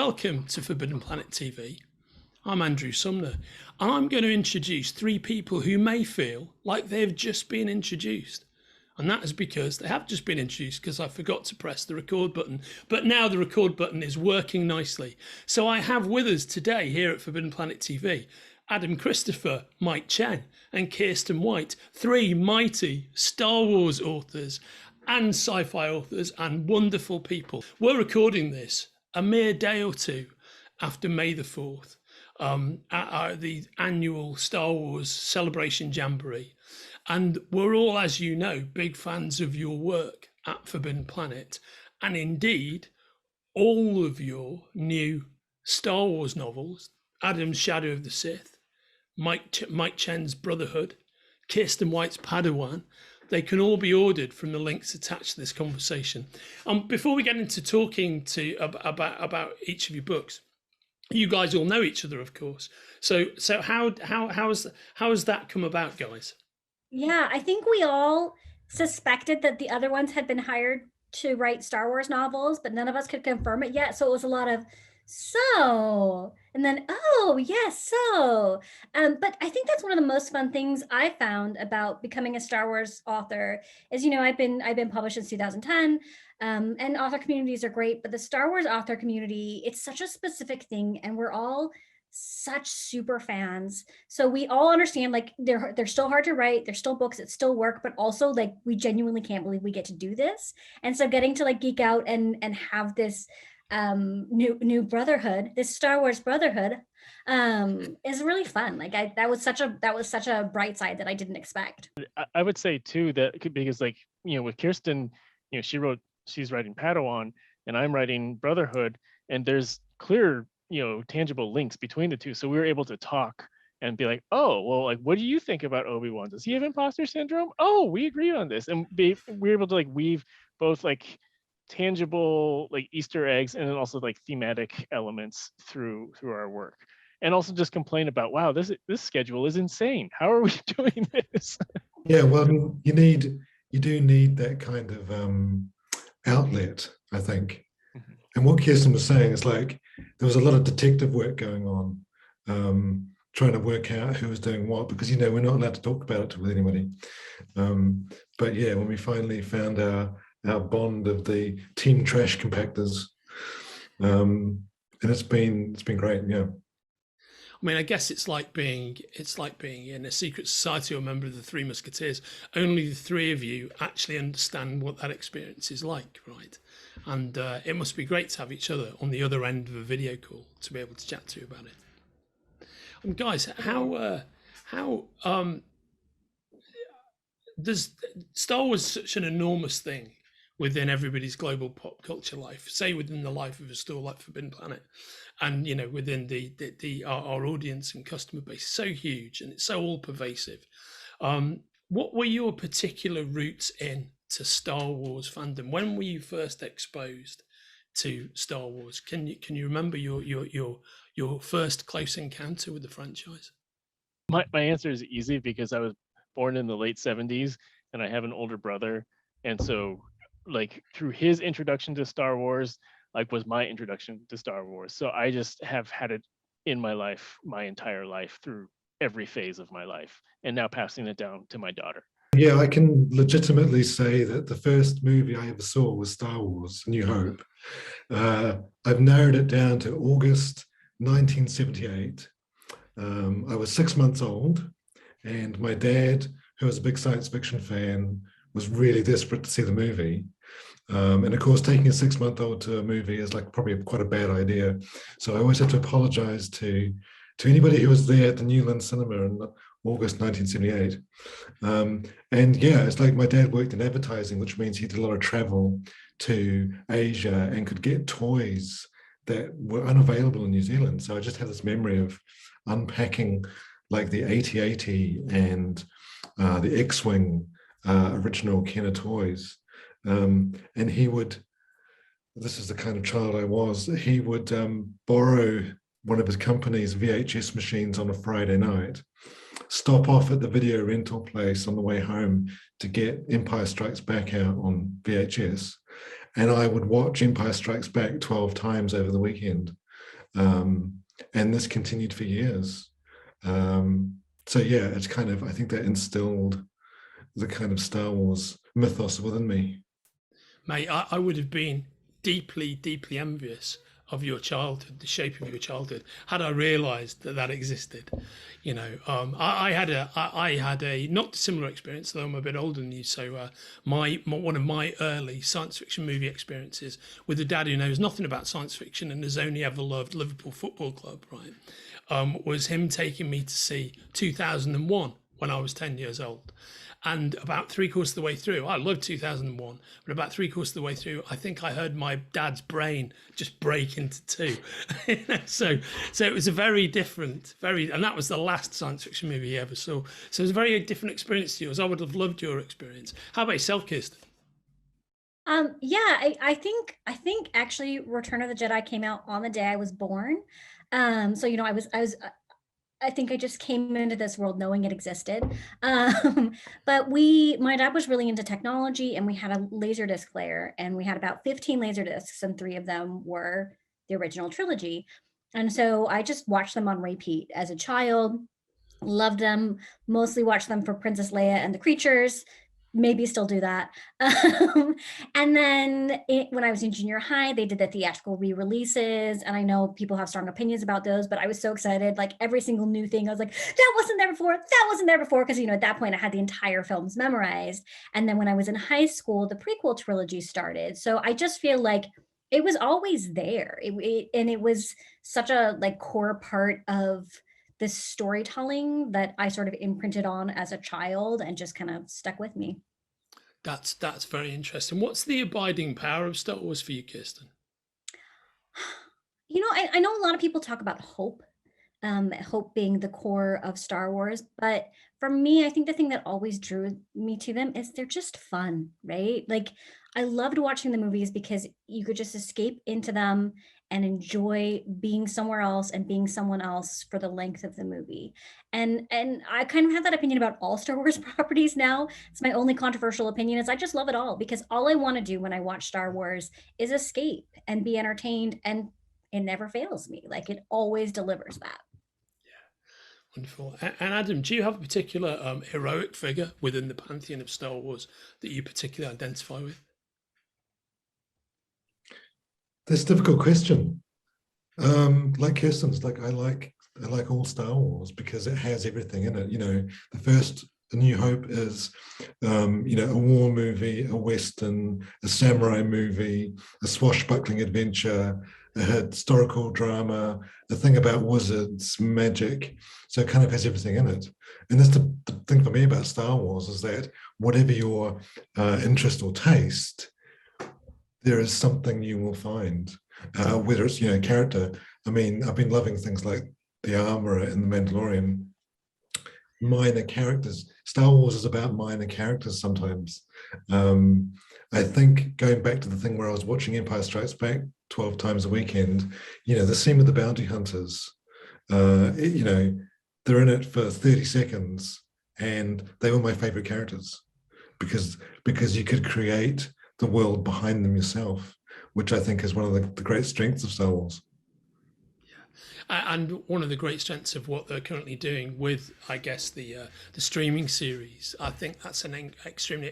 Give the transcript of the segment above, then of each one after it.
Welcome to Forbidden Planet TV. I'm Andrew Sumner, and I'm going to introduce three people who may feel like they've just been introduced. And that is because they have just been introduced because I forgot to press the record button. But now the record button is working nicely. So I have with us today here at Forbidden Planet TV, Adam Christopher, Mike Chen, and Kiersten White, three mighty Star Wars authors and sci-fi authors and wonderful people. We're recording this a mere day or two after May the 4th, at the annual Star Wars Celebration Jamboree. And we're all, as you know, big fans of your work at Forbidden Planet. And indeed, all of your new Star Wars novels, Adam's Shadow of the Sith, Mike Chen's Brotherhood, Kiersten White's Padawan, they can all be ordered from the links attached to this conversation. Before we get into talking about each of your books, you guys all know each other, of course. So how has that come about, guys? Yeah, I think we all suspected that the other ones had been hired to write Star Wars novels, but none of us could confirm it yet. So it was a lot of and then, oh, yes, so. But I think that's one of the most fun things I found about becoming a Star Wars author is, I've been published since 2010, and author communities are great, but the Star Wars author community, it's such a specific thing, and we're all such super fans. So we all understand, like, they're still hard to write, they're still books that still work, but also, like, we genuinely can't believe we get to do this. And so getting to, like, geek out and have this new brotherhood, this Star Wars brotherhood, is really fun. Like, that was such a bright side that I didn't expect. I would say too that because, like, with Kiersten, she's writing Padawan and I'm writing Brotherhood, and there's clear tangible links between the two, so we were able to talk and be like, oh, well, like, what do you think about Obi-Wan? Does he have imposter syndrome? Oh, we agree on this, and we're able to, like, weave both, like, tangible, like, Easter eggs and then also, like, thematic elements through our work, and also just complain about, wow, this schedule is insane, how are we doing this? Yeah, well, you do need that kind of outlet, I think. Mm-hmm. And what Kiersten was saying is, like, there was a lot of detective work going on, trying to work out who was doing what, because we're not allowed to talk about it with anybody. But yeah, when we finally found our bond of the team trash compactors, and it's been great. Yeah, I mean, I guess it's like being in a secret society or a member of the Three Musketeers. Only the three of you actually understand what that experience is like, right? And it must be great to have each other on the other end of a video call to be able to chat to you about it. Guys, how does Star Wars such an enormous thing within everybody's global pop culture life, say within the life of a store like Forbidden Planet, and within our audience and customer base, so huge and it's so all pervasive. What were your particular roots in to Star Wars fandom? When were you first exposed to Star Wars? Can you remember your first close encounter with the franchise? My answer is easy because I was born in the late 70s and I have an older brother, and so, like, through his introduction to Star Wars, like, was my introduction to Star Wars. So I just have had it in my life, my entire life, through every phase of my life, and now passing it down to my daughter. Yeah, I can legitimately say that the first movie I ever saw was Star Wars: New Hope. I've narrowed it down to August 1978. I was 6 months old, and my dad, who was a big science fiction fan, was really desperate to see the movie. And of course, taking a 6-month-old to a movie is, like, probably quite a bad idea. So I always have to apologize to anybody who was there at the Newland Cinema in August 1978. And yeah, it's like my dad worked in advertising, which means he did a lot of travel to Asia and could get toys that were unavailable in New Zealand. So I just have this memory of unpacking, like, the AT-AT and the X-Wing original Kenner toys. And he would, this is the kind of child I was, he would borrow one of his company's VHS machines on a Friday night, stop off at the video rental place on the way home to get Empire Strikes Back out on VHS, and I would watch Empire Strikes Back 12 times over the weekend. And this continued for years. So yeah, it's kind of, I think that instilled the kind of Star Wars mythos within me. Mate, I would have been deeply, deeply envious of your childhood, the shape of your childhood, had I realised that that existed. You know, I had a not similar experience, though I'm a bit older than you. So one of my early science fiction movie experiences with a dad who knows nothing about science fiction and has only ever loved Liverpool Football Club, right, was him taking me to see 2001 when I was 10 years old. And about three-quarters of the way through, I loved 2001, but about three-quarters of the way through, I think I heard my dad's brain just break into two. So it was a very different, and that was the last science fiction movie he ever saw. So it was a very different experience to yours. I would have loved your experience. How about yourself, Kiersten? Yeah, I think actually Return of the Jedi came out on the day I was born. So I think I just came into this world knowing it existed. But my dad was really into technology, and we had a Laserdisc player, and we had about 15 Laserdiscs, and 3 of them were the original trilogy. And so I just watched them on repeat as a child, loved them, mostly watched them for Princess Leia and the creatures, maybe still do that. And then when I was in junior high, they did the theatrical re-releases, and I know people have strong opinions about those, but I was so excited. Like every single new thing, I was like, that wasn't there before, that wasn't there before, because at that point I had the entire films memorized. And then when I was in high school, the prequel trilogy started. So I just feel like it was always there. And it was such a core part of this storytelling that I sort of imprinted on as a child and just kind of stuck with me. That's very interesting. What's the abiding power of Star Wars for you, Kiersten? I know a lot of people talk about hope, hope being the core of Star Wars, but for me, I think the thing that always drew me to them is they're just fun, right? Like I loved watching the movies because you could just escape into them and enjoy being somewhere else and being someone else for the length of the movie. And I kind of have that opinion about all Star Wars properties now. It's my only controversial opinion is I just love it all because all I want to do when I watch Star Wars is escape and be entertained, and it never fails me. Like it always delivers that. Wonderful. And Adam, do you have a particular heroic figure within the pantheon of Star Wars that you particularly identify with? That's a difficult question. Like Kirsten's, I like all Star Wars because it has everything in it. The first A New Hope is, a war movie, a Western, a samurai movie, a swashbuckling adventure, a historical drama, a thing about wizards, magic. So it kind of has everything in it. And that's the thing for me about Star Wars is that whatever your interest or taste, there is something you will find, whether it's, character. I mean, I've been loving things like the Armorer in The Mandalorian. Minor characters. Star Wars is about minor characters sometimes. I think going back to the thing where I was watching Empire Strikes Back 12 times a weekend, the scene with the bounty hunters, they're in it for 30 seconds and they were my favorite characters because you could create the world behind them yourself, which I think is one of the great strengths of Star Wars. And one of the great strengths of what they're currently doing with, I guess, the streaming series, I think that's an extremely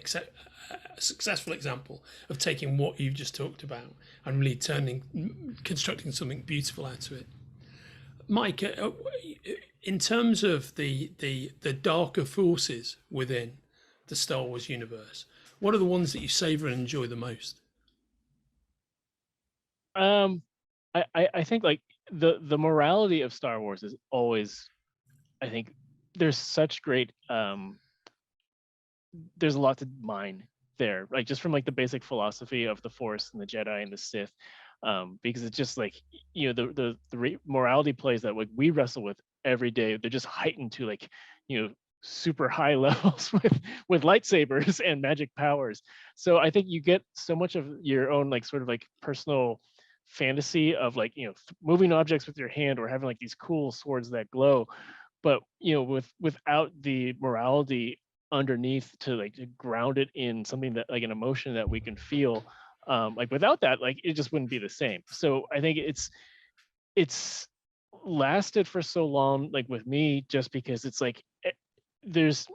successful example of taking what you've just talked about and really constructing something beautiful out of it. Mike, in terms of the darker forces within the Star Wars universe, what are the ones that you savor and enjoy the most? I think the morality of Star Wars is always, I think there's such great there's a lot to mine there, just from the basic philosophy of the Force and the Jedi and the Sith, because it's just the morality plays that we wrestle with every day, they're just heightened to super high levels with lightsabers and magic powers. So I think you get so much of your own personal fantasy of moving objects with your hand or having these cool swords that glow, but without the morality underneath to ground it in something that an emotion that we can feel, without that it just wouldn't be the same. So I think it's lasted for so long, like with me, just because it's like there's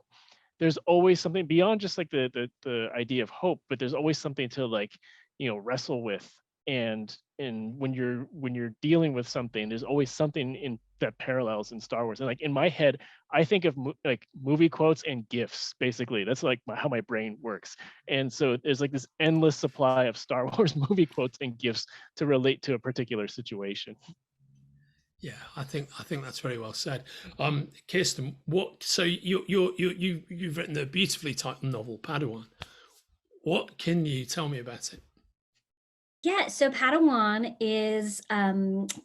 always something beyond just like the idea of hope, but there's always something to like, wrestle with. And when you're dealing with something, there's always something in that parallels in Star Wars. And like in my head, I think of like movie quotes and gifs. Basically, that's like how my brain works. And so there's like this endless supply of Star Wars movie quotes and gifs to relate to a particular situation. Yeah, I think that's very well said. Kiersten, so you've written the beautifully titled novel Padawan. What can you tell me about it? Yeah, so Padawan is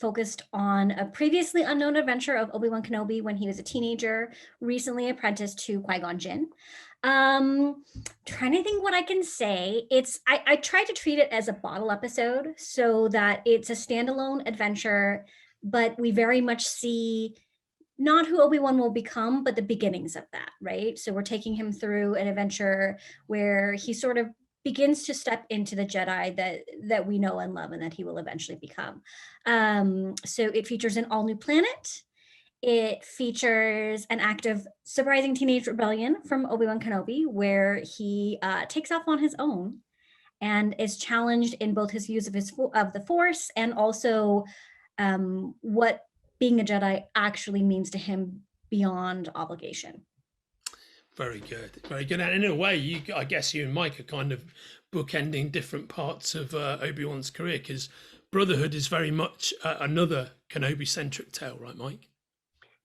focused on a previously unknown adventure of Obi-Wan Kenobi when he was a teenager, recently apprenticed to Qui-Gon Jinn. Trying to think what I can say. I tried to treat it as a bottle episode so that it's a standalone adventure, but we very much see not who Obi-Wan will become, but the beginnings of that, right? So we're taking him through an adventure where he sort of begins to step into the Jedi that we know and love and that he will eventually become. So it features an all-new planet. It features an act of surprising teenage rebellion from Obi-Wan Kenobi, where he takes off on his own and is challenged in both his use of the Force and also what being a Jedi actually means to him beyond obligation. Very good, very good. And in a way, I guess you and Mike are kind of bookending different parts of Obi-Wan's career, because Brotherhood is very much another Kenobi-centric tale, right, Mike?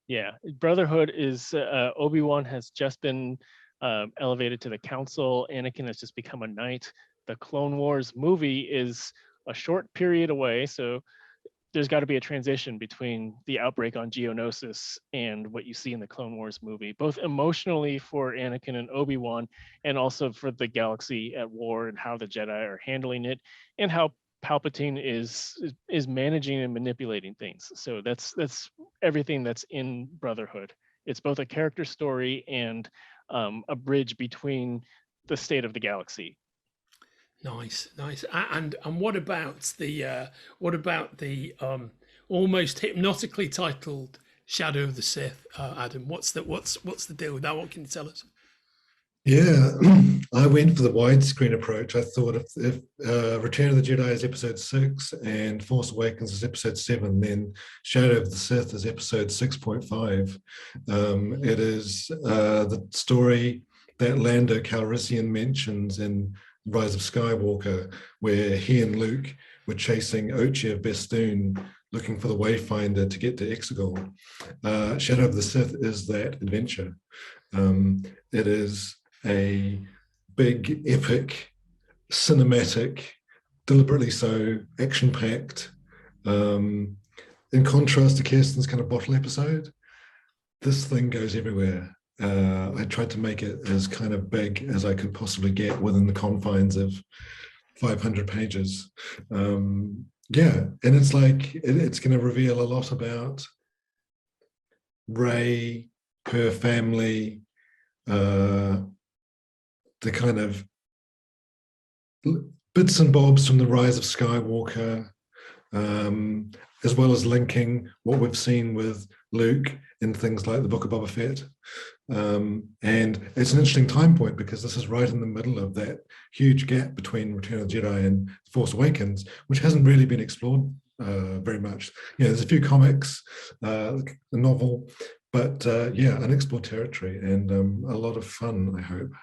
Yeah, Brotherhood is Obi-Wan has just been elevated to the council. Anakin has just become a knight. The Clone Wars movie is a short period away, so there's got to be a transition between the outbreak on Geonosis and what you see in the Clone Wars movie, both emotionally for Anakin and Obi-Wan, and also for the galaxy at war and how the Jedi are handling it, and how Palpatine is managing and manipulating things. So that's everything that's in Brotherhood. It's both a character story and a bridge between the state of the galaxy. Nice. And what about the almost hypnotically titled Shadow of the Sith, Adam? What's the deal with that? What can you tell us? Yeah, I went for the widescreen approach. I thought if Return of the Jedi is episode 6 and Force Awakens is episode 7, then Shadow of the Sith is episode 6.5. It is the story that Lando Calrissian mentions in Rise of Skywalker, where he and Luke were chasing Ochi of Bestoon, looking for the Wayfinder to get to Exegol. Shadow of the Sith is that adventure. It is a big, epic, cinematic, deliberately so, action-packed. In contrast to Kiersten's kind of bottle episode, this thing goes everywhere. I tried to make it as kind of big as I could possibly get within the confines of 500 pages. Yeah, and it's like, it's going to reveal a lot about Rey, her family, the kind of bits and bobs from the Rise of Skywalker, as well as linking what we've seen with Luke in things like the Book of Boba Fett. And it's an interesting time point because this is right in the middle of that huge gap between Return of the Jedi and Force Awakens, which hasn't really been explored very much. There's a few comics, a novel, but yeah, unexplored territory and a lot of fun, I hope.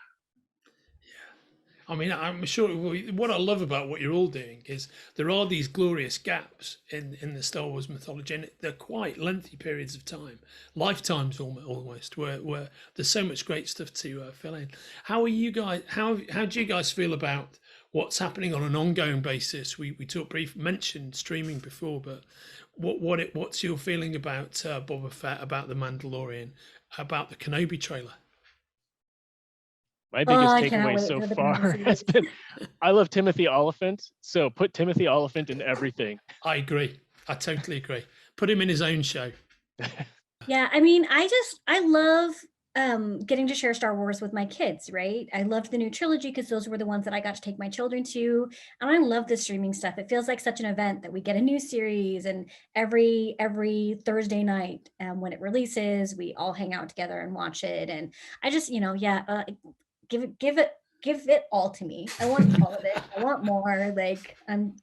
I mean, I'm sure what I love about what you're all doing is there are these glorious gaps in the Star Wars mythology, and they're quite lengthy periods of time, lifetimes almost, where there's so much great stuff to fill in. How are you guys? How do you guys feel about what's happening on an ongoing basis? We mentioned streaming before, but what's your feeling about Boba Fett, about the Mandalorian, about the Kenobi trailer? My biggest takeaway so far has been, I love Timothy Oliphant, so put Timothy Oliphant in everything. I agree. I totally agree. Put him in his own show. Yeah, I mean, I love getting to share Star Wars with my kids, right? I loved the new trilogy because those were the ones that I got to take my children to. And I love the streaming stuff. It feels like such an event that we get a new series, and every Thursday night when it releases, we all hang out together and watch it. And I just, give it all to me. I want all of it. I want more. Like,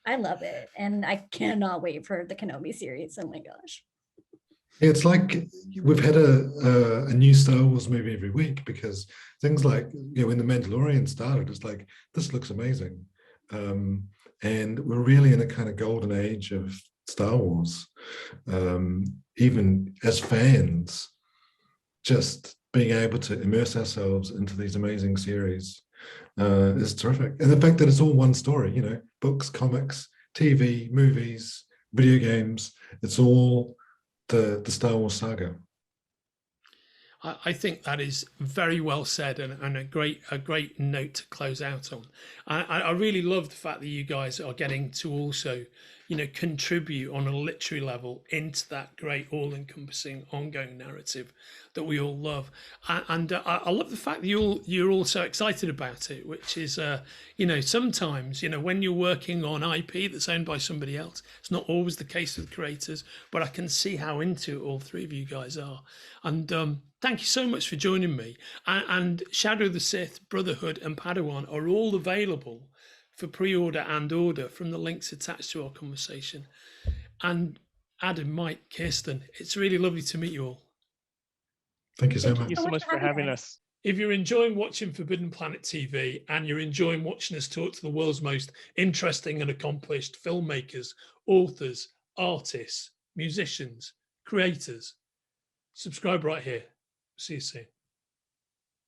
I love it. And I cannot wait for the Kenobi series. Oh my gosh. It's like we've had a new Star Wars movie every week, because things like, when The Mandalorian started, it's like, this looks amazing. And we're really in a kind of golden age of Star Wars. Even as fans, just being able to immerse ourselves into these amazing series is terrific. And the fact that it's all one story, books, comics, TV, movies, video games, it's all the Star Wars saga. I think that is very well said, and a great note to close out on. I really love the fact that you guys are getting to also, contribute on a literary level into that great all-encompassing ongoing narrative that we all love. And I love the fact that you're all so excited about it, which is, sometimes, when you're working on IP that's owned by somebody else, it's not always the case with creators, but I can see how into it all three of you guys are. And thank you so much for joining me. And Shadow of the Sith, Brotherhood and Padawan are all available for pre-order and order from the links attached to our conversation. And Adam, Mike, Kiersten, it's really lovely to meet you all. Thank you so much. Thank you so much for having us. If you're enjoying watching Forbidden Planet TV and you're enjoying watching us talk to the world's most interesting and accomplished filmmakers, authors, artists, musicians, creators, subscribe right here. See you soon.